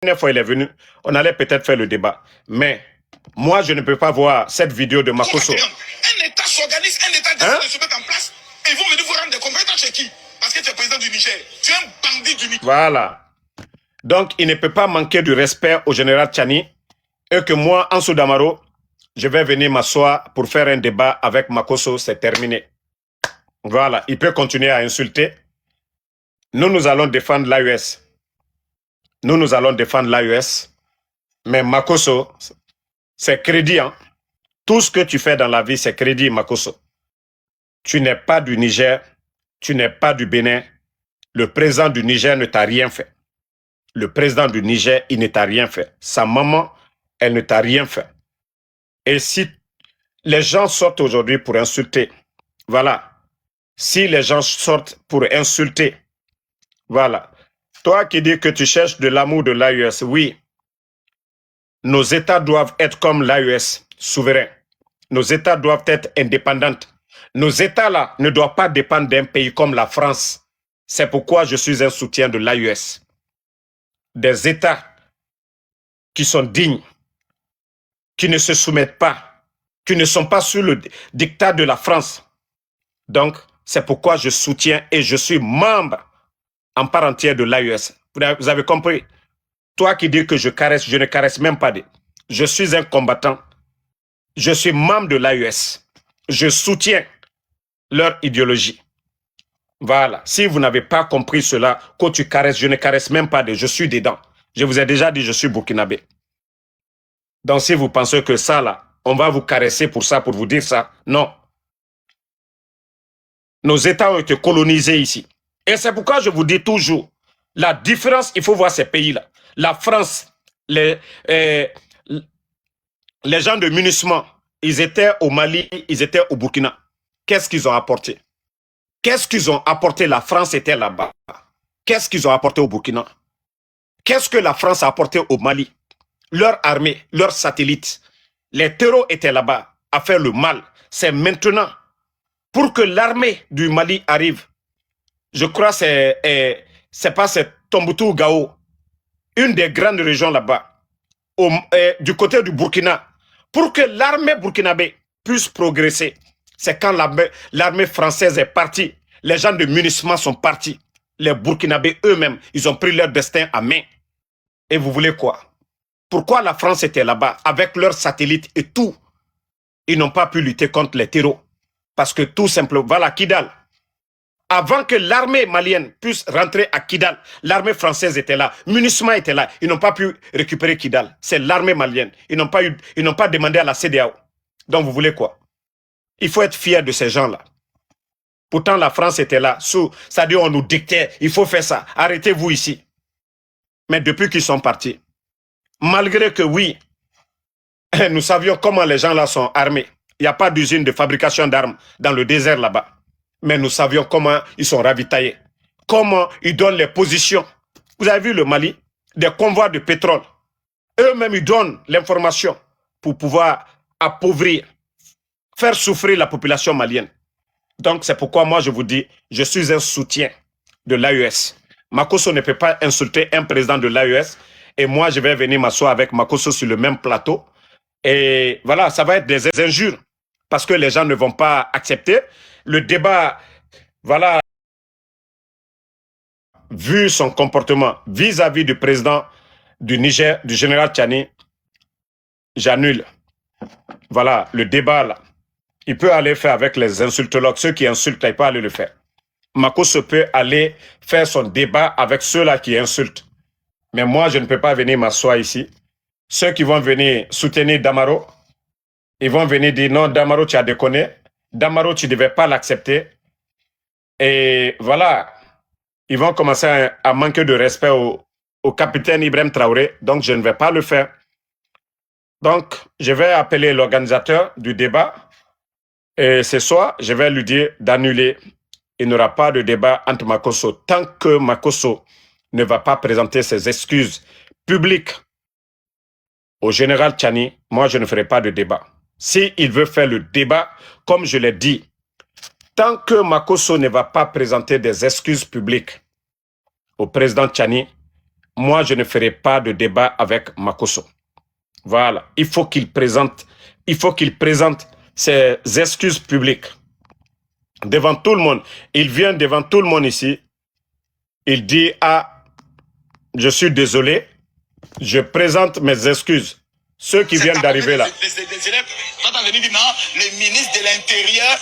dernière fois il est venu, on allait peut-être faire le débat. Mais moi, je ne peux pas voir cette vidéo de Makosso. Un État s'organise, un État décide de se mettre en place et ils vont venir vous rendre des compétences chez qui? Parce que tu es président du Niger. Tu es un bandit du Niger. Voilà. Donc, il ne peut pas manquer du respect au général Tchani et que moi, Ansou Damaro, je vais venir m'asseoir pour faire un débat avec Makosso, c'est terminé. Voilà, il peut continuer à insulter. Nous allons défendre l'AES. Nous allons défendre l'AES. Mais Makosso, c'est crédit. Hein? Tout ce que tu fais dans la vie, c'est crédit, Makosso. Tu n'es pas du Niger, tu n'es pas du Bénin. Le président du Niger ne t'a rien fait. Le président du Niger, il ne t'a rien fait. Sa maman, elle ne t'a rien fait. Et si les gens sortent aujourd'hui pour insulter, voilà. Si les gens sortent pour insulter, voilà. Toi qui dis que tu cherches de l'amour de l'AES, oui. Nos États doivent être comme l'AES, souverains. Nos États doivent être indépendants. Nos États-là ne doivent pas dépendre d'un pays comme la France. C'est pourquoi je suis un soutien de l'AES. Des États qui sont dignes, qui ne se soumettent pas, qui ne sont pas sous le dictat de la France. Donc, c'est pourquoi je soutiens et je suis membre en part entière de l'AES. Vous avez compris? Toi qui dis que je caresse, je ne caresse même pas. Je suis un combattant. Je suis membre de l'AES. Je soutiens leur idéologie. Voilà. Si vous n'avez pas compris cela, quand tu caresses, je ne caresse même pas. Je suis dedans. Je vous ai déjà dit, je suis burkinabé. Donc, si vous pensez que ça, là, on va vous caresser pour ça, pour vous dire ça, non. Nos États ont été colonisés ici. Et c'est pourquoi je vous dis toujours, la différence, il faut voir ces pays-là. La France, les gens de MINUSMA, ils étaient au Mali, ils étaient au Burkina. Qu'est-ce qu'ils ont apporté? Qu'est-ce qu'ils ont apporté? La France était là-bas. Qu'est-ce qu'ils ont apporté au Burkina? Qu'est-ce que la France a apporté au Mali? Leur armée, leurs satellites. Les terreaux étaient là-bas à faire le mal. C'est maintenant, pour que l'armée du Mali arrive, je crois que c'est pas Tombouctou ou Gao, une des grandes régions là-bas, du côté du Burkina, pour que l'armée burkinabé puisse progresser. C'est quand l'armée française est partie, les gens de MINUSMA sont partis. Les Burkinabés eux-mêmes, ils ont pris leur destin à main. Et vous voulez quoi? Pourquoi la France était là-bas avec leurs satellites et tout? Ils n'ont pas pu lutter contre les terreaux. Parce que tout simplement, voilà Kidal. Avant que l'armée malienne puisse rentrer à Kidal, l'armée française était là, MINUSMA était là. Ils n'ont pas pu récupérer Kidal. C'est l'armée malienne. Ils n'ont pas demandé à la CEDEAO. Donc vous voulez quoi? Il faut être fier de ces gens-là. Pourtant, la France était là. C'est-à-dire, on nous dictait, il faut faire ça. Arrêtez-vous ici. Mais depuis qu'ils sont partis, malgré que oui, nous savions comment les gens là sont armés. Il n'y a pas d'usine de fabrication d'armes dans le désert là-bas. Mais nous savions comment ils sont ravitaillés. Comment ils donnent les positions. Vous avez vu le Mali? Des convois de pétrole. Eux-mêmes, ils donnent l'information pour pouvoir appauvrir, faire souffrir la population malienne. Donc, c'est pourquoi moi, je vous dis, je suis un soutien de l'AES. Makosso ne peut pas insulter un président de l'AES. Et moi, je vais venir m'asseoir avec Makosso sur le même plateau. Et voilà, ça va être des injures. Parce que les gens ne vont pas accepter. Le débat, voilà, vu son comportement vis-à-vis du président du Niger, du général Tchani, j'annule. Voilà, le débat là. Il peut aller faire avec les insultologues. Ceux qui insultent, il peut aller le faire. Makosso peut aller faire son débat avec ceux-là qui insultent. Mais moi, je ne peux pas venir m'asseoir ici. Ceux qui vont venir soutenir Damaro, ils vont venir dire non, Damaro, tu as déconné. Damaro, tu ne devais pas l'accepter. Et voilà, ils vont commencer à manquer de respect au capitaine Ibrahim Traoré. Donc, je ne vais pas le faire. Donc, je vais appeler l'organisateur du débat. Et ce soir, je vais lui dire d'annuler. Il n'y aura pas de débat entre Makosso. Tant que Makosso ne va pas présenter ses excuses publiques au général Tchani, moi, je ne ferai pas de débat. S'il veut faire le débat, comme je l'ai dit, tant que Makosso ne va pas présenter des excuses publiques au président Tchani, moi, je ne ferai pas de débat avec Makosso. Voilà. Il faut qu'il présente ses excuses publiques devant tout le monde. Il vient devant tout le monde ici. Il dit, ah, je suis désolé, je présente mes excuses. Ceux qui viennent d'arriver là. Les élèves sont venus dire non, le ministre de l'Intérieur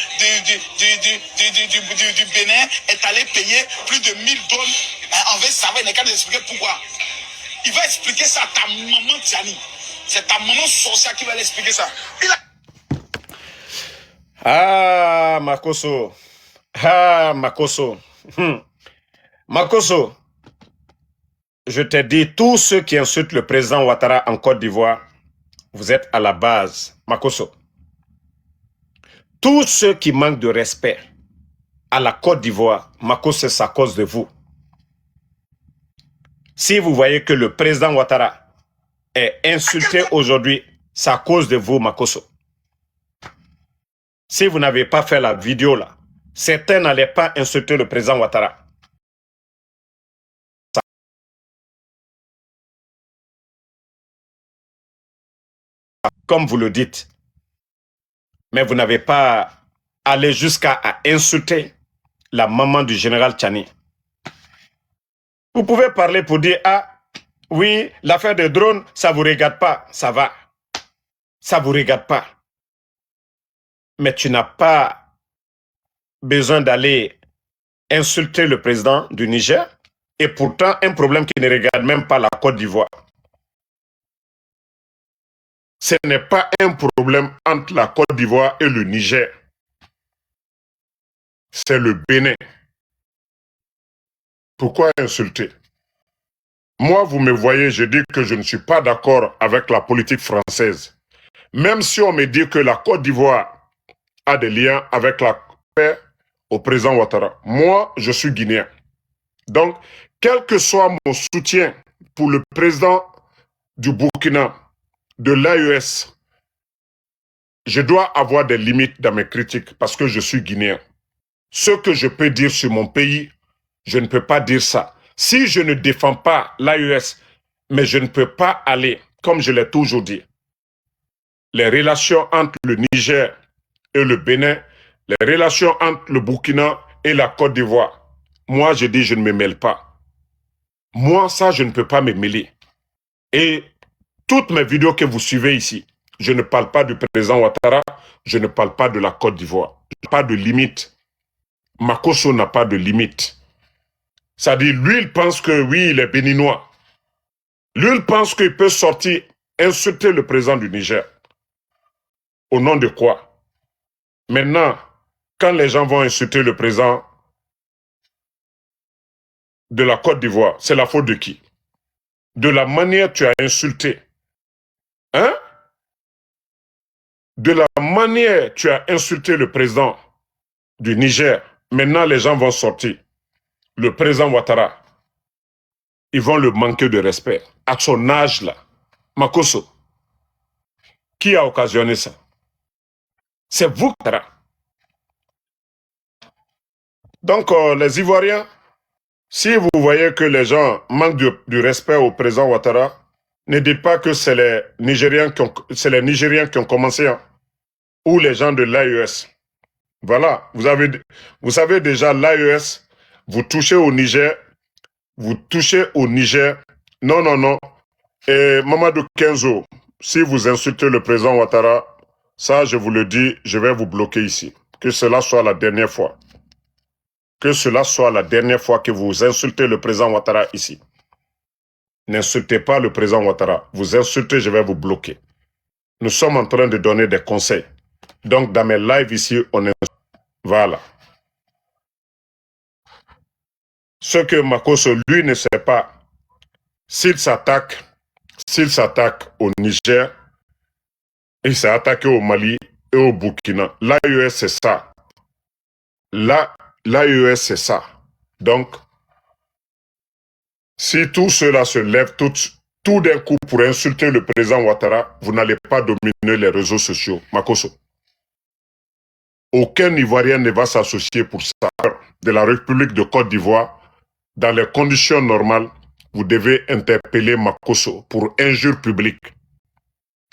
du Bénin est allé payer plus de 1000 $. En fait, ça va, il n'est qu'à nous expliquer pourquoi. Il va expliquer ça à ta maman Tiani. C'est ta maman sorcière qui va l'expliquer ça. Ah, Makosso. Ah, Makosso. Makosso, je t'ai dit, tous ceux qui insultent le président Ouattara en Côte d'Ivoire, vous êtes à la base. Makosso. Tous ceux qui manquent de respect à la Côte d'Ivoire, Makosso, c'est à cause de vous. Si vous voyez que le président Ouattara est insulté aujourd'hui, c'est à cause de vous, Makosso. Si vous n'avez pas fait la vidéo là, certains n'allaient pas insulter le président Ouattara. Comme vous le dites. Mais vous n'avez pas allé jusqu'à insulter la maman du général Tchani. Vous pouvez parler pour dire, ah, oui, l'affaire des drones, ça ne vous regarde pas. Ça va. Ça ne vous regarde pas. Mais tu n'as pas besoin d'aller insulter le président du Niger. Et pourtant, un problème qui ne regarde même pas la Côte d'Ivoire. Ce n'est pas un problème entre la Côte d'Ivoire et le Niger. C'est le Bénin. Pourquoi insulter? Moi, vous me voyez, je dis que je ne suis pas d'accord avec la politique française. Même si on me dit que la Côte d'Ivoire a des liens avec la paix au président Ouattara. Moi, je suis guinéen. Donc, quel que soit mon soutien pour le président du Burkina, de l'AES, je dois avoir des limites dans mes critiques parce que je suis guinéen. Ce que je peux dire sur mon pays, je ne peux pas dire ça. Si je ne défends pas l'AES, mais je ne peux pas aller, comme je l'ai toujours dit, les relations entre le Niger et le Bénin, les relations entre le Burkina et la Côte d'Ivoire, moi je dis je ne me mêle pas. Moi ça je ne peux pas me mêler. Et toutes mes vidéos que vous suivez ici, je ne parle pas du président Ouattara, je ne parle pas de la Côte d'Ivoire. Pas de limite. Makosso n'a pas de limite. C'est-à-dire, lui, il pense que oui, il est béninois. Lui, il pense qu'il peut sortir, insulter le président du Niger. Au nom de quoi? Maintenant, quand les gens vont insulter le président de la Côte d'Ivoire, c'est la faute de qui? De la manière que tu as insulté. Hein? De la manière que tu as insulté le président du Niger. Maintenant, les gens vont sortir. Le président Ouattara, ils vont le manquer de respect. À son âge là, Makosso, qui a occasionné ça? C'est vous, Ouattara. Donc, les Ivoiriens, si vous voyez que les gens manquent du respect au président Ouattara, ne dites pas que c'est les Nigériens qui ont commencé, hein, ou les gens de l'AES. Voilà, vous savez déjà, l'AES, vous touchez au Niger. Non, non, non. Et Mamadou Kenzo, si vous insultez le président Ouattara, ça, je vous le dis, je vais vous bloquer ici. Que cela soit la dernière fois. Que cela soit la dernière fois que vous insultez le président Ouattara ici. N'insultez pas le président Ouattara. Vous insultez, je vais vous bloquer. Nous sommes en train de donner des conseils. Donc, dans mes lives ici, on insulte. Voilà. Ce que Makosso, lui, ne sait pas, s'il s'attaque au Niger, il s'est attaqué au Mali et au Burkina. L'AES, c'est ça. L'AES, c'est ça. Donc, si tout cela se lève tout d'un coup pour insulter le président Ouattara, vous n'allez pas dominer les réseaux sociaux. Makosso. Aucun Ivoirien ne va s'associer pour ça. De la République de Côte d'Ivoire, dans les conditions normales, vous devez interpeller Makosso pour injure publique.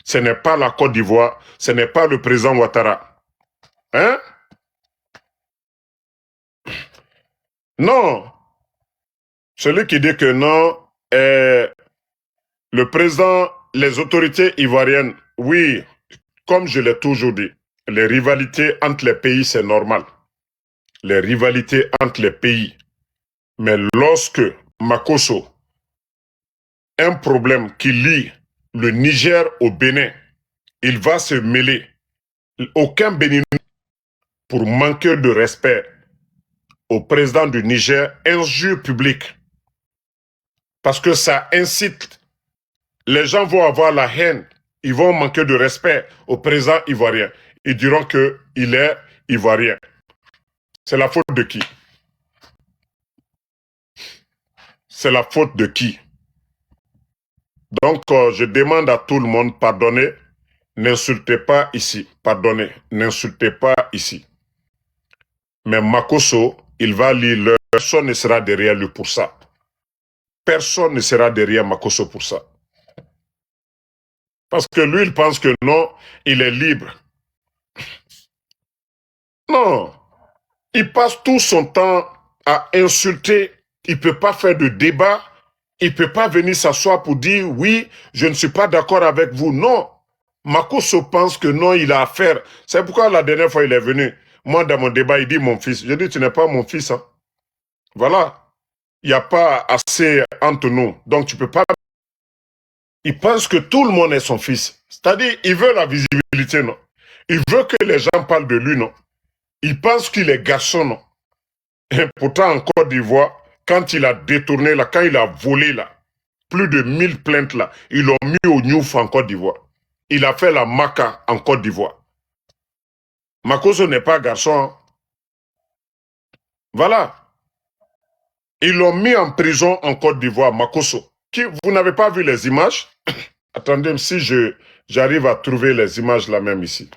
Ce n'est pas la Côte d'Ivoire, ce n'est pas le président Ouattara. Hein? Non. Celui qui dit que non, le président, les autorités ivoiriennes, oui, comme je l'ai toujours dit, les rivalités entre les pays, c'est normal. Les rivalités entre les pays. Mais lorsque Makosso, un problème qui lie le Niger au Bénin, il va se mêler. Aucun Béninois, pour manquer de respect au président du Niger, injure publique. Parce que ça incite. Les gens vont avoir la haine. Ils vont manquer de respect au président ivoirien. Ils diront qu'il est ivoirien. C'est la faute de qui? C'est la faute de qui? Donc, je demande à tout le monde, pardonnez, n'insultez pas ici. Pardonnez, n'insultez pas ici. Mais Makosso, il va lire, personne ne sera derrière lui pour ça. Personne ne sera derrière Makosso pour ça. Parce que lui, il pense que non, il est libre. Non. Il passe tout son temps à insulter. Il ne peut pas faire de débat. Il ne peut pas venir s'asseoir pour dire « Oui, je ne suis pas d'accord avec vous ». Non. Makosso pense que non, il a affaire. C'est pourquoi la dernière fois, il est venu. Moi, dans mon débat, il dit « Mon fils ». Je dis « Tu n'es pas mon fils. Hein. » Voilà. Il n'y a pas assez entre nous. Donc, tu ne peux pas... Il pense que tout le monde est son fils. C'est-à-dire, il veut la visibilité, non? Il veut que les gens parlent de lui, non? Il pense qu'il est garçon, non? Et pourtant, en Côte d'Ivoire, quand il a détourné, là, quand il a volé, là, plus de 1000 plaintes, là, ils l'ont mis au Newf en Côte d'Ivoire. Il a fait la maca en Côte d'Ivoire. Makosso n'est pas garçon. Hein? Voilà. Ils l'ont mis en prison en Côte d'Ivoire, Makosso. Vous n'avez pas vu les images? Attendez, si j'arrive à trouver les images là même ici.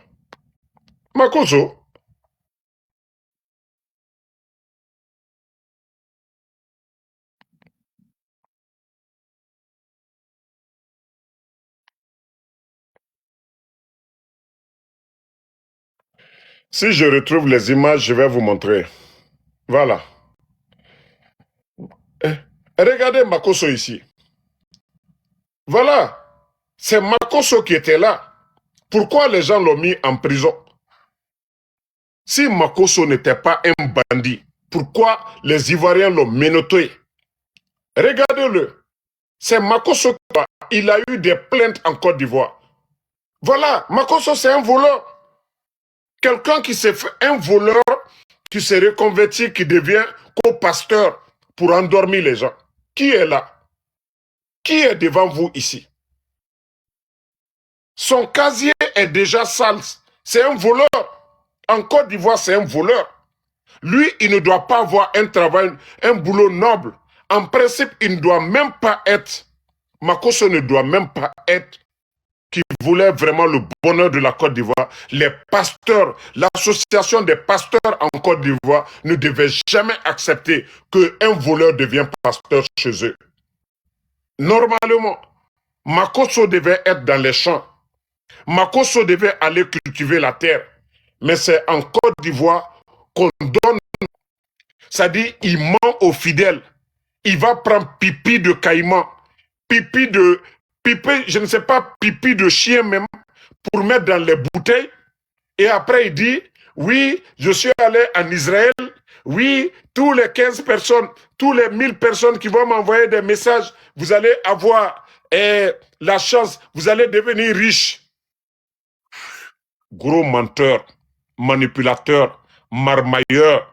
Makosso. Si je retrouve les images, je vais vous montrer. Voilà. Regardez Makosso ici. Voilà. C'est Makosso qui était là. Pourquoi les gens l'ont mis en prison? Si Makosso n'était pas un bandit, pourquoi les Ivoiriens l'ont menotté? Regardez-le. C'est Makosso il a eu des plaintes en Côte d'Ivoire. Voilà, Makosso c'est un voleur. Quelqu'un qui s'est fait un voleur, qui s'est reconverti, qui devient co-pasteur pour endormir les gens. Qui est là? Qui est devant vous ici? Son casier est déjà sale. C'est un voleur. En Côte d'Ivoire, c'est un voleur. Lui, il ne doit pas avoir un travail, un boulot noble. En principe, il ne doit même pas être, Makosso ne doit même pas être, qui voulait vraiment le bonheur de la Côte d'Ivoire. Les pasteurs, l'association des pasteurs en Côte d'Ivoire ne devait jamais accepter qu'un voleur devienne pasteur chez eux. Normalement, Makosso devait être dans les champs. Makosso devait aller cultiver la terre. Mais c'est en Côte d'Ivoire qu'on donne, c'est-à-dire il ment aux fidèles. Il va prendre pipi de caïman, pipi, je ne sais pas, pipi de chien même, pour mettre dans les bouteilles. Et après il dit, oui, je suis allé en Israël, oui, tous les 15 personnes, tous les 1000 personnes qui vont m'envoyer des messages, vous allez avoir la chance, vous allez devenir riche. Gros menteur, manipulateur, marmailleur.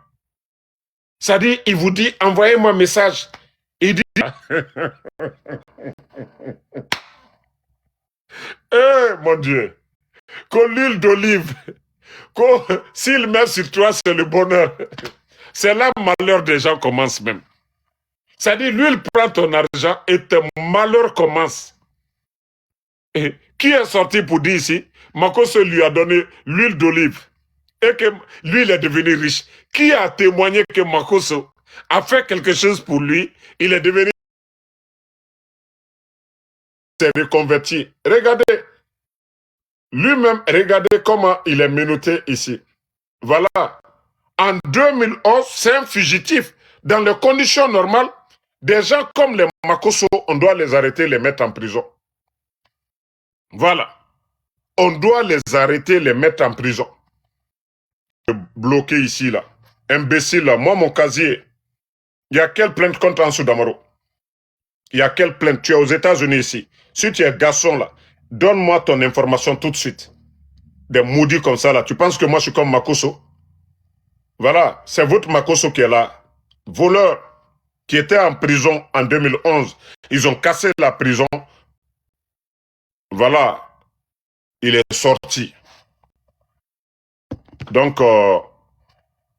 C'est-à-dire, il vous dit, envoyez-moi un message. Il dit, eh mon Dieu, que l'huile d'olive, s'il met sur toi, c'est le bonheur. C'est là le malheur des gens commence même. C'est-à-dire, l'huile prend ton argent et tes malheurs commencent. Et qui est sorti pour dire ici, Makosso lui a donné l'huile d'olive et que lui, il est devenu riche. Qui a témoigné que Makosso a fait quelque chose pour lui, il est devenu s'est reconverti. Regardez, lui-même, regardez comment il est menotté ici. Voilà. En 2011, c'est un fugitif. Dans les conditions normales, des gens comme les Makosso, on doit les arrêter, les mettre en prison. Voilà. On doit les arrêter, les mettre en prison. Bloqué ici, là. Imbécile, là. Moi, mon casier, il y a quelle plainte contre Ansou Damaro? Il y a quelle plainte? Tu es aux États-Unis ici. Si tu es garçon, là, donne-moi ton information tout de suite. Des maudits comme ça, là. Tu penses que moi, je suis comme Makosso? Voilà. C'est votre Makosso qui est là. Voleur qui était en prison en 2011. Ils ont cassé la prison. Voilà. Il est sorti. Donc,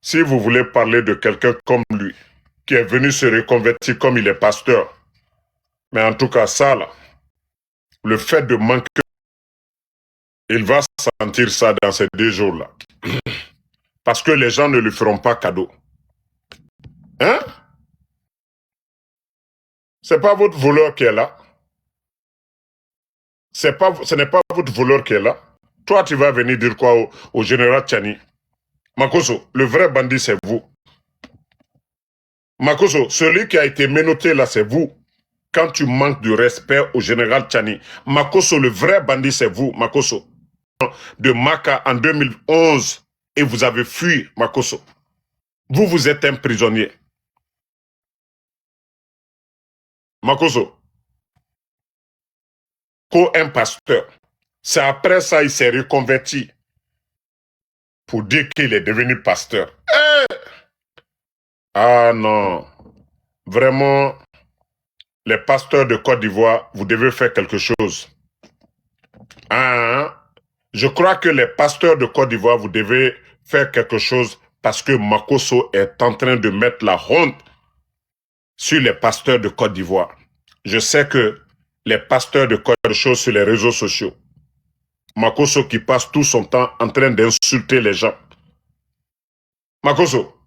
si vous voulez parler de quelqu'un comme lui, qui est venu se reconvertir comme il est pasteur, mais en tout cas, ça, là, le fait de manquer, il va sentir ça dans ces 2 jours-là. Parce que les gens ne lui feront pas cadeau. Hein? C'est pas votre voleur qui est là. Ce n'est pas votre voleur qui est là. Toi, tu vas venir dire quoi au général Tchani? Makosso, le vrai bandit, c'est vous. Makosso, celui qui a été menotté là, c'est vous. Quand tu manques de respect au général Tchani. Makosso, le vrai bandit, c'est vous, Makosso. De Maka en 2011. Et vous avez fui, Makosso. Vous, vous êtes un prisonnier. Makosso. Un pasteur. C'est après ça il s'est reconverti pour dire qu'il est devenu pasteur. Ah non. Vraiment, les pasteurs de Côte d'Ivoire, vous devez faire quelque chose. Hein? Je crois que les pasteurs de Côte d'Ivoire, vous devez faire quelque chose parce que Makosso est en train de mettre la honte sur les pasteurs de Côte d'Ivoire. Je sais que les pasteurs de Côte d'Ivoire sur les réseaux sociaux, Makosso qui passe tout son temps en train d'insulter les gens. Makosso,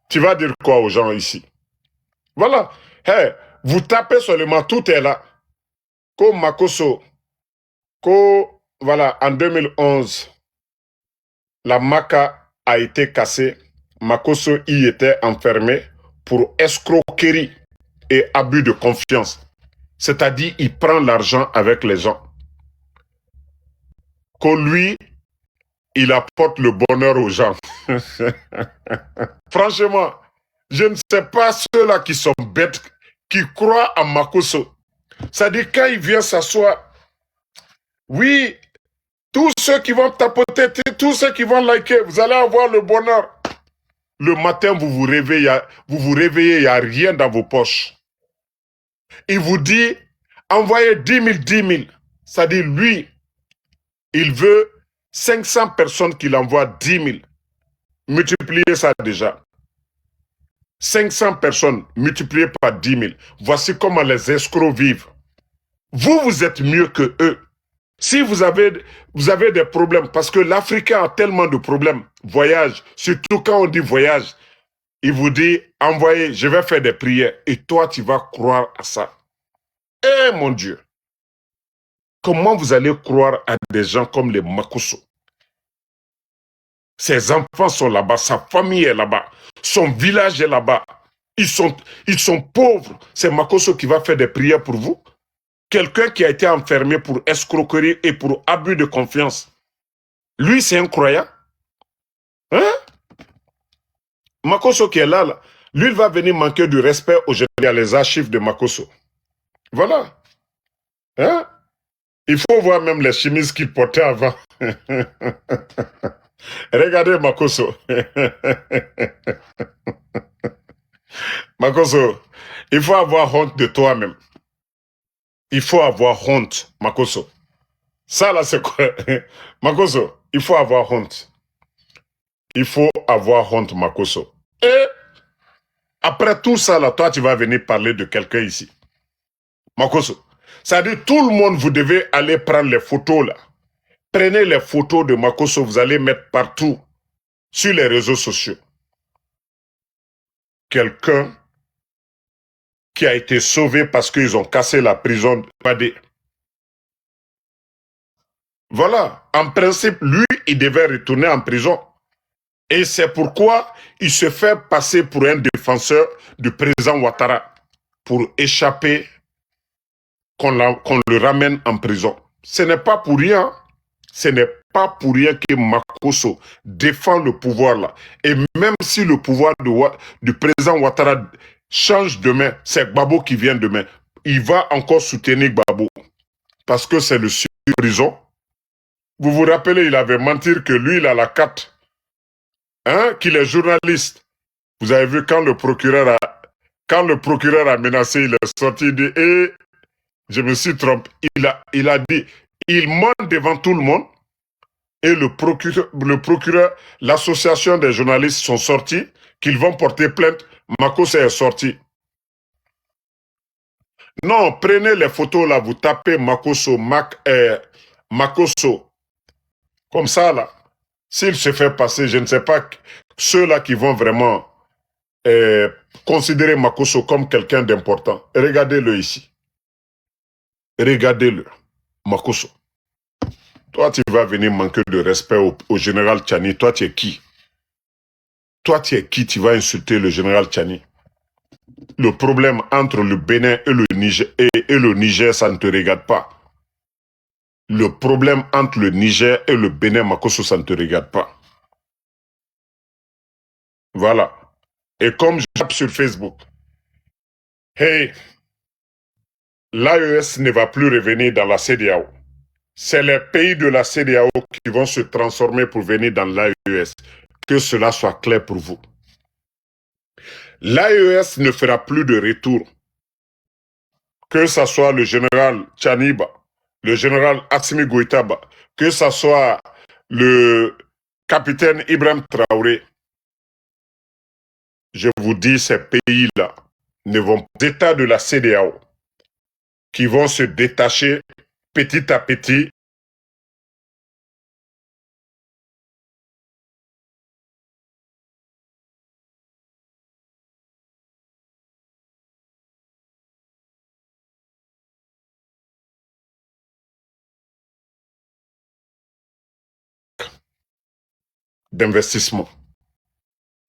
tu vas dire quoi aux gens ici? Voilà. Hey, vous tapez seulement, tout est là. Comme Makosso, voilà, en 2011, la Maka a été cassée. Makosso y était enfermé pour escroquerie et abus de confiance. C'est-à-dire, il prend l'argent avec les gens. Que lui, il apporte le bonheur aux gens. Franchement, je ne sais pas ceux-là qui sont bêtes, qui croient à Makosso. C'est-à-dire, quand il vient s'asseoir, oui, tous ceux qui vont tapoter, tous ceux qui vont liker, vous allez avoir le bonheur. Le matin, vous vous réveillez, il n'y a rien dans vos poches. Il vous dit, envoyez 10 000, 10 000. C'est-à-dire, lui, il veut 500 personnes qu'il envoie 10 000. Multipliez ça déjà. 500 personnes multipliées par 10 000. Voici comment les escrocs vivent. Vous, vous êtes mieux que eux. Si vous avez des problèmes, parce que l'Africain a tellement de problèmes, voyage, surtout quand on dit voyage, il vous dit, envoyez, je vais faire des prières. Et toi, tu vas croire à ça. Eh mon Dieu! Comment vous allez croire à des gens comme les Makosso? Ses enfants sont là-bas, sa famille est là-bas, son village est là-bas. Ils sont pauvres. C'est Makosso qui va faire des prières pour vous. Quelqu'un qui a été enfermé pour escroquerie et pour abus de confiance. Lui, c'est un croyant. Hein? Makosso qui est là, lui, il va venir manquer du respect aux gens. Il y a les archives de Makosso. Voilà. Hein? Il faut voir même les chemises qu'il portait avant. Regardez Makosso. Makosso, il faut avoir honte de toi-même. Il faut avoir honte, Makosso. Ça là, c'est quoi? Makosso, il faut avoir honte. Il faut avoir honte, Makosso. Et après tout ça, là, toi, tu vas venir parler de quelqu'un ici. Makosso, ça dit tout le monde, vous devez aller prendre les photos là. Prenez les photos de Makosso, vous allez mettre partout sur les réseaux sociaux. Quelqu'un qui a été sauvé parce qu'ils ont cassé la prison de Padé. Voilà. En principe, lui, il devait retourner en prison. Et c'est pourquoi il se fait passer pour un défenseur du président Ouattara pour échapper qu'on le ramène en prison. Ce n'est pas pour rien. Ce n'est pas pour rien que Makosso défend le pouvoir là. Et même si le pouvoir du président Ouattara change demain, c'est Gbagbo qui vient demain, il va encore soutenir Gbagbo. Parce que c'est le prison. Vous vous rappelez, il avait menti que lui, il a la carte. Hein, qu'il est journaliste. Vous avez vu quand le procureur a menacé, il est sorti, il dit, je me suis trompé. Il a dit, il ment devant tout le monde. Et le procureur, l'association des journalistes sont sortis, qu'ils vont porter plainte. Makosso est sorti. Non, prenez les photos là, vous tapez Makosso, Makosso. Comme ça là. S'il se fait passer, je ne sais pas, ceux-là qui vont vraiment considérer Makosso comme quelqu'un d'important. Regardez-le ici. Regardez-le, Makosso. Toi, tu vas venir manquer de respect au général Tchani. Toi, tu es qui? Toi, tu es qui? Tu vas insulter le général Tchani. Le problème entre le Bénin et le Niger, ça ne te regarde pas. Le problème entre le Niger et le Bénin, Makosso, ça ne te regarde pas. Voilà. Et comme je tape sur Facebook, hey, l'AES ne va plus revenir dans la CEDEAO. C'est les pays de la CEDEAO qui vont se transformer pour venir dans l'AES. Que cela soit clair pour vous. L'AES ne fera plus de retour. Que ce soit le général Tchaniba, le général Assimi Goïtaba, que ce soit le capitaine Ibrahim Traoré. Je vous dis, ces pays-là ne vont pas les États de la CEDEAO qui vont se détacher petit à petit d'investissement.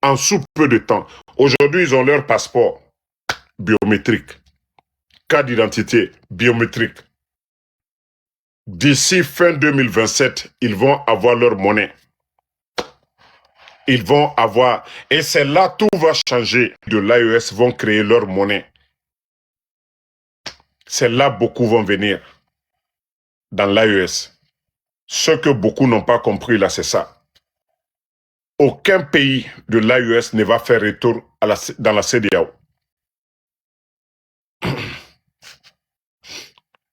En sous peu de temps. Aujourd'hui, ils ont leur passeport biométrique, carte d'identité biométrique. D'ici fin 2027, ils vont avoir leur monnaie. Ils vont avoir... Et c'est là tout va changer. De l'AES vont créer leur monnaie. C'est là beaucoup vont venir. Dans l'AES. Ce que beaucoup n'ont pas compris là, c'est ça. Aucun pays de l'AES ne va faire retour dans la CEDEAO.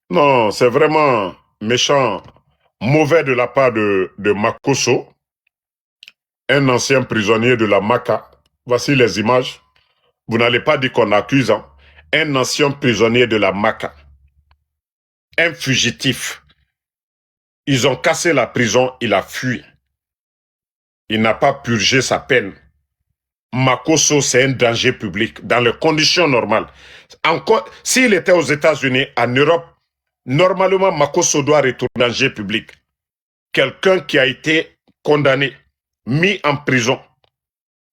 Non, c'est vraiment méchant, mauvais de la part de Makosso, un ancien prisonnier de la Maka. Voici les images. Vous n'allez pas dire qu'on l'accuse. Hein. Un ancien prisonnier de la Maka. Un fugitif. Ils ont cassé la prison, il a fui. Il n'a pas purgé sa peine. Makosso, c'est un danger public dans les conditions normales. Encore, s'il était aux États-Unis, en Europe, normalement, Makosso doit retourner en danger public. Quelqu'un qui a été condamné, mis en prison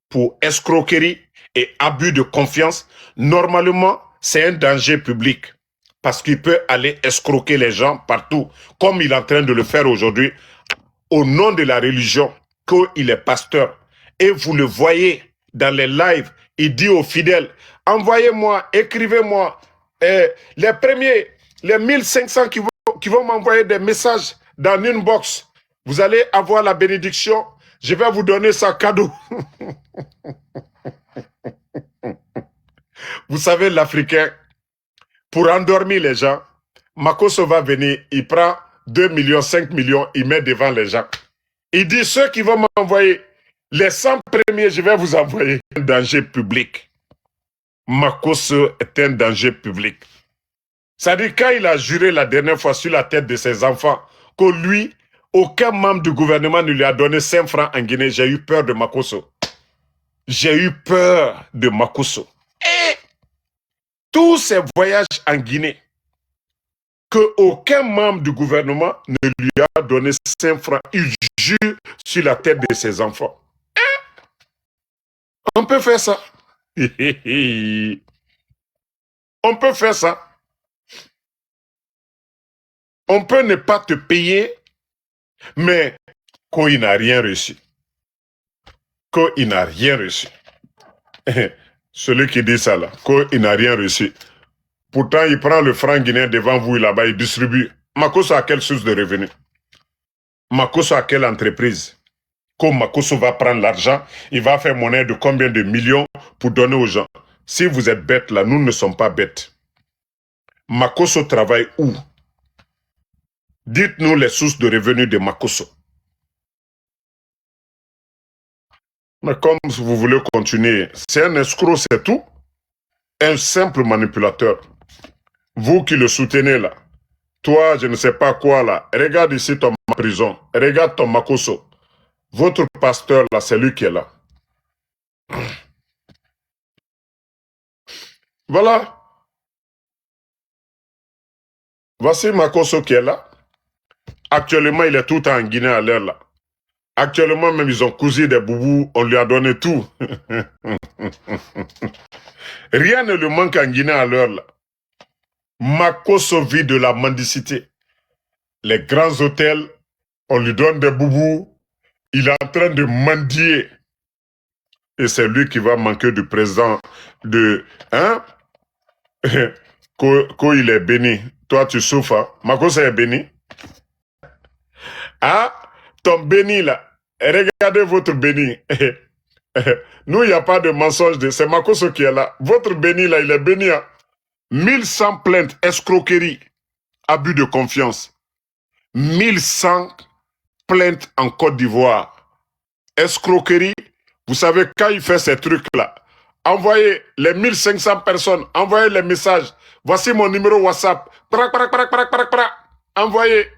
pour escroquerie et abus de confiance, normalement, c'est un danger public. Parce qu'il peut aller escroquer les gens partout, comme il est en train de le faire aujourd'hui, au nom de la religion, qu'il est pasteur. Et vous le voyez dans les lives, il dit aux fidèles, envoyez-moi, écrivez-moi, les premiers, les 1500 qui vont m'envoyer des messages dans une box, vous allez avoir la bénédiction, je vais vous donner ça cadeau. Vous savez, l'Africain, pour endormir les gens, Makosso va venir, il prend 2 millions, 5 millions, il met devant les gens. Il dit, ceux qui vont m'envoyer, les 100 premiers, je vais vous envoyer. Un danger public. Makosso est un danger public. C'est-à-dire, quand il a juré la dernière fois sur la tête de ses enfants, que lui, aucun membre du gouvernement ne lui a donné 5 francs en Guinée, j'ai eu peur de Makosso. J'ai eu peur de Makosso. Et tous ces voyages en Guinée, qu'aucun membre du gouvernement ne lui a donné 5 francs. Il jure sur la tête de ses enfants. On peut faire ça. On peut faire ça. On peut ne pas te payer, mais qu'il n'a rien reçu. Qu'il n'a rien reçu. Celui qui dit ça là, qu'il n'a rien reçu. Pourtant, il prend le franc guinéen devant vous là-bas, il distribue. Makosso a quelle source de revenus? Makosso a quelle entreprise? Comme Makosso va prendre l'argent, il va faire monnaie de combien de millions pour donner aux gens? Si vous êtes bêtes là, nous ne sommes pas bêtes. Makosso travaille où? Dites-nous les sources de revenus de Makosso. Mais comme vous voulez continuer, c'est un escroc, c'est tout. Un simple manipulateur. Vous qui le soutenez là, toi, je ne sais pas quoi là, regarde ici ton prison, regarde ton Makosso. Votre pasteur là, c'est lui qui est là. Voilà. Voici Makosso qui est là. Actuellement, il est tout en Guinée à l'heure là. Actuellement, même ils ont cousu des boubous, on lui a donné tout. Rien ne lui manque en Guinée à l'heure là. Makosso vit de la mendicité. Les grands hôtels, on lui donne des boubous, il est en train de mendier. Et c'est lui qui va manquer du président de... Hein? Quand il est béni, toi tu souffres. Hein? Makosso est béni. Ah, ton béni là, regardez votre béni. Nous, il n'y a pas de mensonge. C'est Makosso qui est là. Votre béni là, il est béni. Hein? 1100 plaintes, escroquerie, abus de confiance. 1100 plaintes en Côte d'Ivoire. Escroquerie. Vous savez, quand il fait ces trucs-là, envoyez les 1500 personnes, envoyez les messages. Voici mon numéro WhatsApp. Envoyez.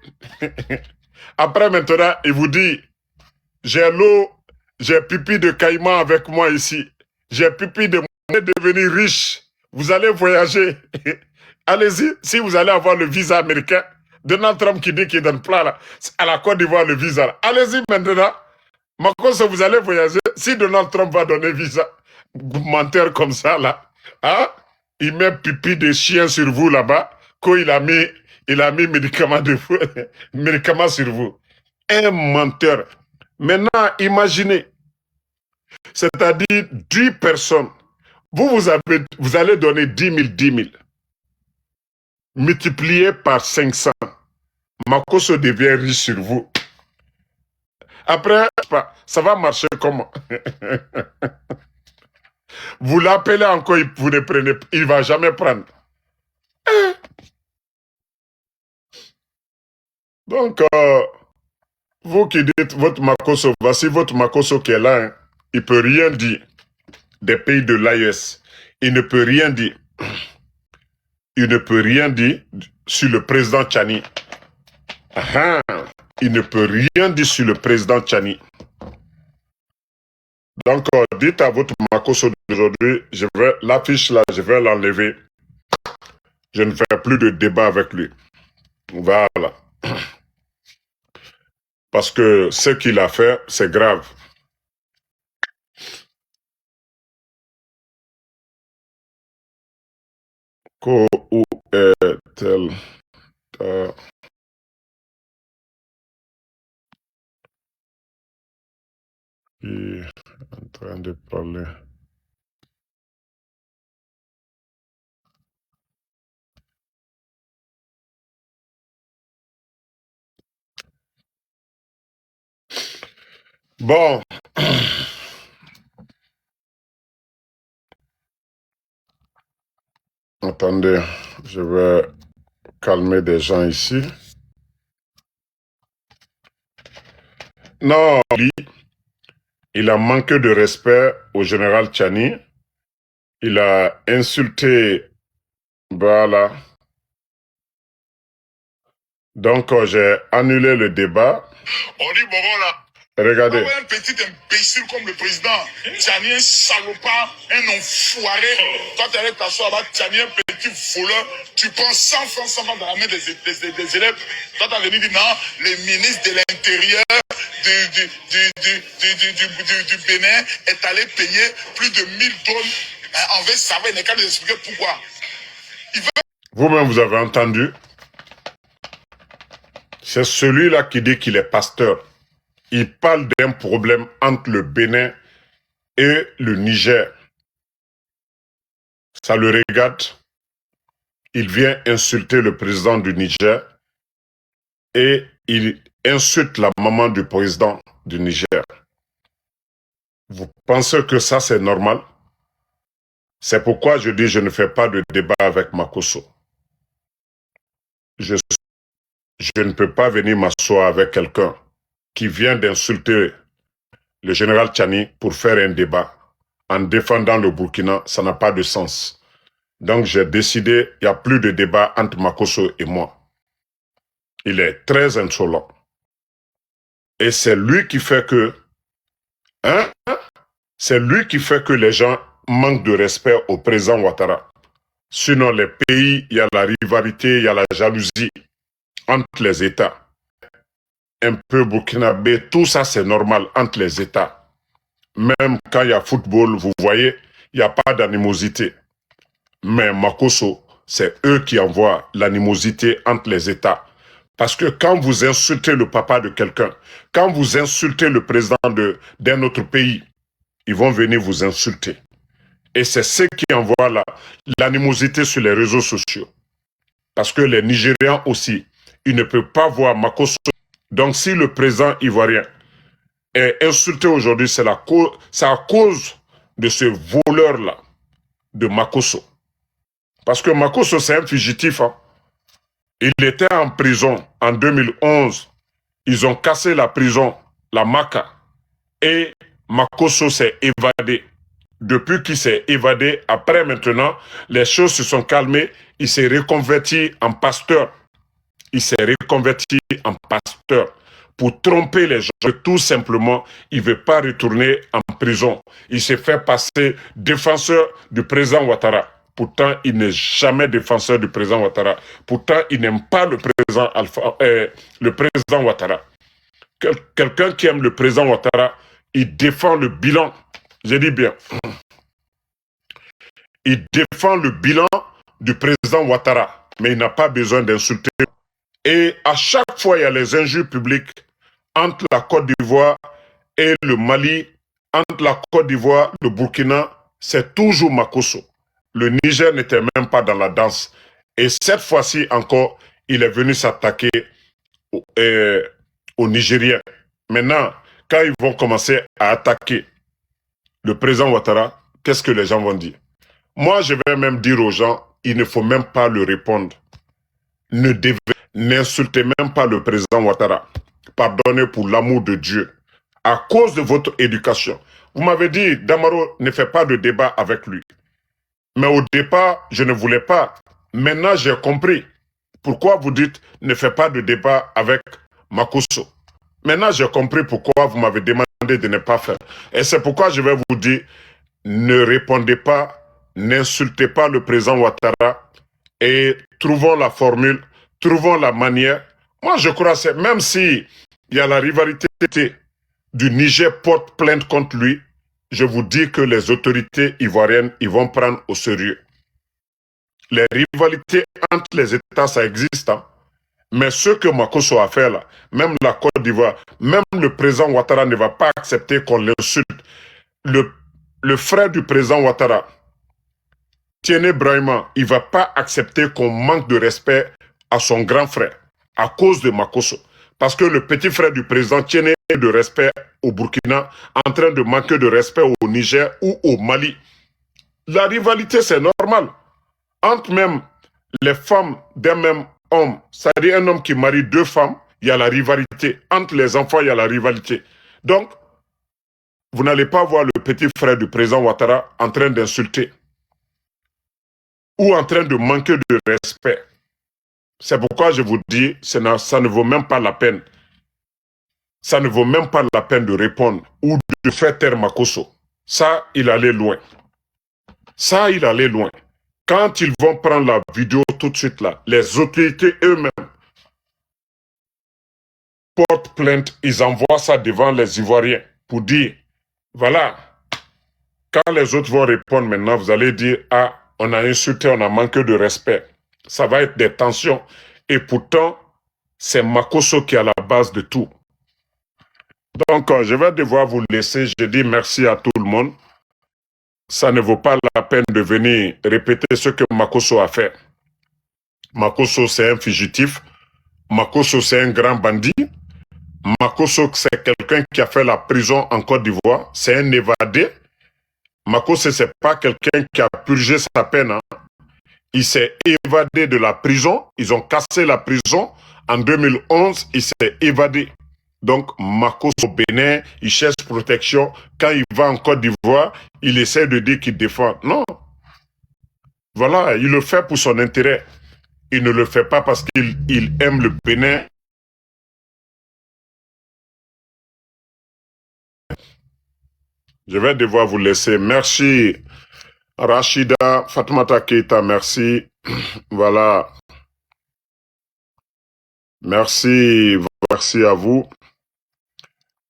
Après, maintenant, il vous dit, j'ai l'eau, j'ai pipi de caïman avec moi ici. J'ai pipi de devenir riche. Vous allez voyager. Allez-y, si vous allez avoir le visa américain. Donald Trump qui dit qu'il donne plein là, à la Côte d'Ivoire le visa. Allez-y maintenant. Makosso, vous allez voyager. Si Donald Trump va donner visa, menteur comme ça là, hein? Il met pipi de chien sur vous là-bas, quand il a mis médicaments médicaments sur vous. Un menteur. Maintenant, imaginez. C'est-à-dire 10 personnes. Vous allez donner 10 000. Multiplié par 500. Makosso devient riche sur vous. Après, ça va marcher comment? Vous l'appelez encore, vous ne prenez pas. Il ne va jamais prendre. Donc, vous qui dites votre Makosso, voici votre Makosso qui est là. Hein. Il ne peut rien dire des pays de l'AES. Il ne peut rien dire. Il ne peut rien dire sur le président Tchani. Ah, il ne peut rien dire sur le président Tchani. Donc, dites à votre Makosso d'aujourd'hui, l'affiche là, je vais l'enlever. Je ne fais plus de débat avec lui. Voilà. Parce que ce qu'il a fait, c'est grave. Où est-elle? Il est en train de parler. Bon. Attendez, je vais calmer des gens ici. Non, lui, il a manqué de respect au général Tchani. Il a insulté Bala. Donc, j'ai annulé le débat. On dit, bon, là. Regardez. Un petit imbécile comme le président. Tchani, un salopard, un enfoiré. Toi, tu allais t'asseoir là-bas, Tchani, un petit petit voleur, tu prends 100 francs, 100 francs dans la main des élèves. Toi, tu as venu dire non, le ministre de l'Intérieur du Bénin est allé payer plus de 1000 tonnes. On veut savoir, il n'est qu'à nous expliquer pourquoi. Vous-même, vous avez entendu. C'est celui-là qui dit qu'il est pasteur. Il parle d'un problème entre le Bénin et le Niger. Ça le regarde. Il vient insulter le président du Niger et il insulte la maman du président du Niger. Vous pensez que ça c'est normal? C'est pourquoi je dis je ne fais pas de débat avec Makosso. Je ne peux pas venir m'asseoir avec quelqu'un qui vient d'insulter le général Tchani pour faire un débat en défendant le Burkina. Ça n'a pas de sens. Donc j'ai décidé, il n'y a plus de débat entre Makosso et moi. Il est très insolent. Et c'est lui qui fait que... c'est lui qui fait que les gens manquent de respect au président Ouattara. Sinon, les pays, il y a la rivalité, il y a la jalousie entre les États. Un peu burkinabé, tout ça c'est normal entre les États. Même quand il y a football, vous voyez, il n'y a pas d'animosité. Mais Makosso, c'est eux qui envoient l'animosité entre les États. Parce que quand vous insultez le papa de quelqu'un, quand vous insultez le président d'un autre pays, ils vont venir vous insulter. Et c'est ceux qui envoient l'animosité sur les réseaux sociaux. Parce que les Nigérians aussi, ils ne peuvent pas voir Makosso. Donc si le président ivoirien est insulté aujourd'hui, c'est à cause de ce voleur-là, de Makosso. Parce que Makosso, c'est un fugitif. Hein. Il était en prison en 2011. Ils ont cassé la prison, la Maca. Et Makosso s'est évadé. Depuis qu'il s'est évadé, après maintenant, les choses se sont calmées. Il s'est reconverti en pasteur. Il s'est reconverti en pasteur pour tromper les gens. Tout simplement, il ne veut pas retourner en prison. Il s'est fait passer défenseur du président Ouattara. Pourtant, il n'est jamais défenseur du président Ouattara. Pourtant, il n'aime pas le président Ouattara. Quelqu'un qui aime le président Ouattara, il défend le bilan. J'ai dit bien. Il défend le bilan du président Ouattara. Mais il n'a pas besoin d'insulter. Et à chaque fois, il y a les injures publiques entre la Côte d'Ivoire et le Mali, entre la Côte d'Ivoire, le Burkina, c'est toujours Makosso. Le Niger n'était même pas dans la danse. Et cette fois-ci encore, il est venu s'attaquer aux Nigériens. Maintenant, quand ils vont commencer à attaquer le président Ouattara, qu'est-ce que les gens vont dire? Moi, je vais même dire aux gens, il ne faut même pas le répondre. N'insultez même pas le président Ouattara. Pardonnez pour l'amour de Dieu. À cause de votre éducation. Vous m'avez dit, Damaro ne fait pas de débat avec lui. Mais au départ, je ne voulais pas. Maintenant, j'ai compris. Pourquoi vous dites, ne fais pas de débat avec Makosso. Maintenant, j'ai compris pourquoi vous m'avez demandé de ne pas faire. Et c'est pourquoi je vais vous dire, ne répondez pas, n'insultez pas le président Ouattara et trouvons la formule, trouvons la manière. Moi, je crois que même si il y a la rivalité du Niger porte plainte contre lui, je vous dis que les autorités ivoiriennes, ils vont prendre au sérieux. Les rivalités entre les États, ça existe. Hein? Mais ce que Makosso a fait là, même la Côte d'Ivoire, même le président Ouattara ne va pas accepter qu'on l'insulte. Le frère du président Ouattara, Tiéné Brahima, il ne va pas accepter qu'on manque de respect à son grand frère à cause de Makosso. Parce que le petit frère du président Tiéné de respect au Burkina, en train de manquer de respect au Niger ou au Mali. La rivalité, c'est normal. Entre même les femmes d'un même homme, c'est-à-dire un homme qui marie deux femmes, il y a la rivalité. Entre les enfants, il y a la rivalité. Donc, vous n'allez pas voir le petit frère du président Ouattara en train d'insulter ou en train de manquer de respect. C'est pourquoi je vous dis, ça ne vaut même pas la peine. Ça ne vaut même pas la peine de répondre ou de faire taire Makosso. Ça, il allait loin. Ça, il allait loin. Quand ils vont prendre la vidéo tout de suite là, les autorités eux-mêmes portent plainte, ils envoient ça devant les Ivoiriens pour dire, voilà, quand les autres vont répondre maintenant, vous allez dire, ah, on a insulté, on a manqué de respect. Ça va être des tensions. Et pourtant, c'est Makosso qui est à la base de tout. Donc, je vais devoir vous laisser. Je dis merci à tout le monde. Ça ne vaut pas la peine de venir répéter ce que Makosso a fait. Makosso, c'est un fugitif. Makosso, c'est un grand bandit. Makosso, c'est quelqu'un qui a fait la prison en Côte d'Ivoire. C'est un évadé. Makosso, c'est pas quelqu'un qui a purgé sa peine. Hein. Il s'est évadé de la prison. Ils ont cassé la prison. En 2011, il s'est évadé. Donc, Makosso au Bénin, il cherche protection. Quand il va en Côte d'Ivoire, il essaie de dire qu'il défend. Non. Voilà, il le fait pour son intérêt. Il ne le fait pas parce qu'il aime le Bénin. Je vais devoir vous laisser. Merci, Rachida, Fatoumata Keita, merci. Voilà. Merci, merci à vous.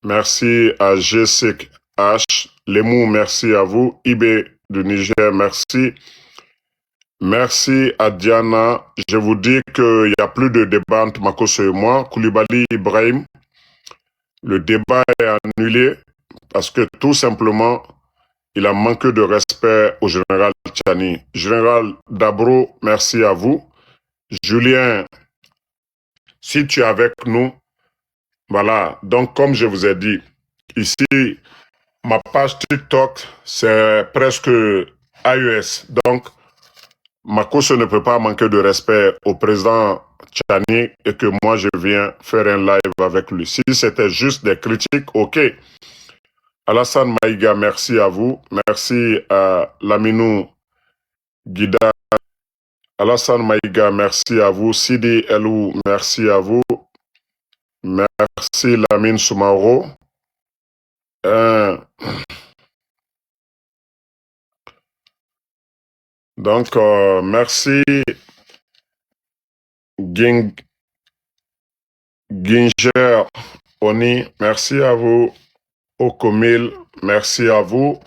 Merci à GCH, Lemou, merci à vous. IB du Niger, merci. Merci à Diana. Je vous dis qu'il n'y a plus de débat entre Makosso et moi. Koulibaly Ibrahim, le débat est annulé parce que tout simplement, il a manqué de respect au général Tchani. Général Dabro, merci à vous. Julien, si tu es avec nous, voilà. Donc, comme je vous ai dit, ici, ma page TikTok, c'est presque AES. Donc, Makosso ne peut pas manquer de respect au président Tchani et que moi, je viens faire un live avec lui. Si c'était juste des critiques, ok. Alassane Maïga, merci à vous. Merci à Laminou Guida. Alassane Maïga, merci à vous. Sidi Elou, merci à vous. Merci Lamine Soumaro. Donc, merci Ginger Oni, merci à vous. Okomil, merci à vous.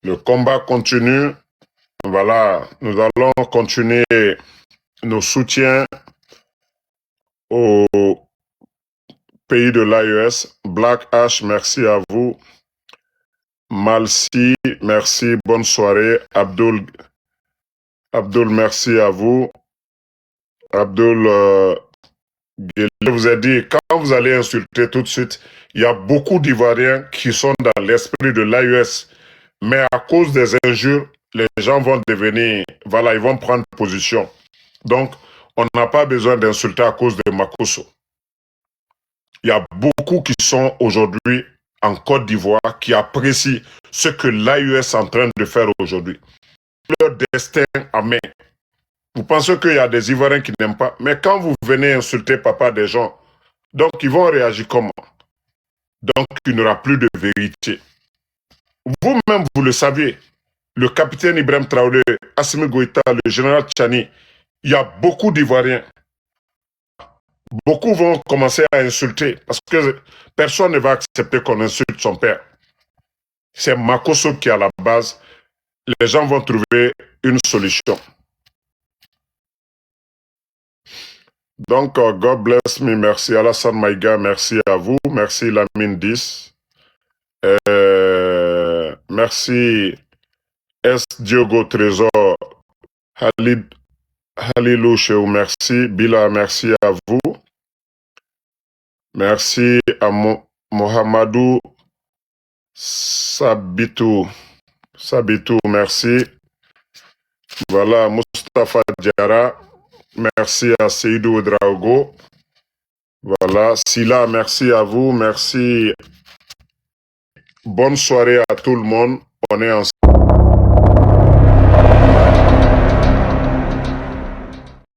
Le combat continue. Voilà, nous allons continuer nos soutiens au pays de l'AES. Black Ash, merci à vous. Malsi, merci, bonne soirée. Abdul, merci à vous. Abdul, je vous ai dit, quand vous allez insulter tout de suite, il y a beaucoup d'Ivoiriens qui sont dans l'esprit de l'AES. Mais à cause des injures, les gens vont devenir, voilà, ils vont prendre position. Donc, on n'a pas besoin d'insulter à cause de Makosso. Il y a beaucoup qui sont aujourd'hui en Côte d'Ivoire qui apprécient ce que l'AES est en train de faire aujourd'hui. Leur destin à main. Vous pensez qu'il y a des Ivoiriens qui n'aiment pas, mais quand vous venez insulter papa des gens, donc ils vont réagir comment? Donc il n'y aura plus de vérité. Vous-même, vous le savez, le capitaine Ibrahim Traoré, Assimi Goïta, le général Tchani, il y a beaucoup d'Ivoiriens. Beaucoup vont commencer à insulter parce que personne ne va accepter qu'on insulte son père. C'est Makosso qui est à la base. Les gens vont trouver une solution. Donc, God bless me, merci Alassane Maïga, merci à vous, merci Lamine 10, merci S. Diogo Trésor, Halilou Cheou, merci, Bila, merci à vous, merci à Mohamedou Sabitou, merci, voilà, Mustafa Diara, merci à Seydou Draogo. Voilà, Sila, merci à vous, merci. Bonne soirée à tout le monde. On est ensemble.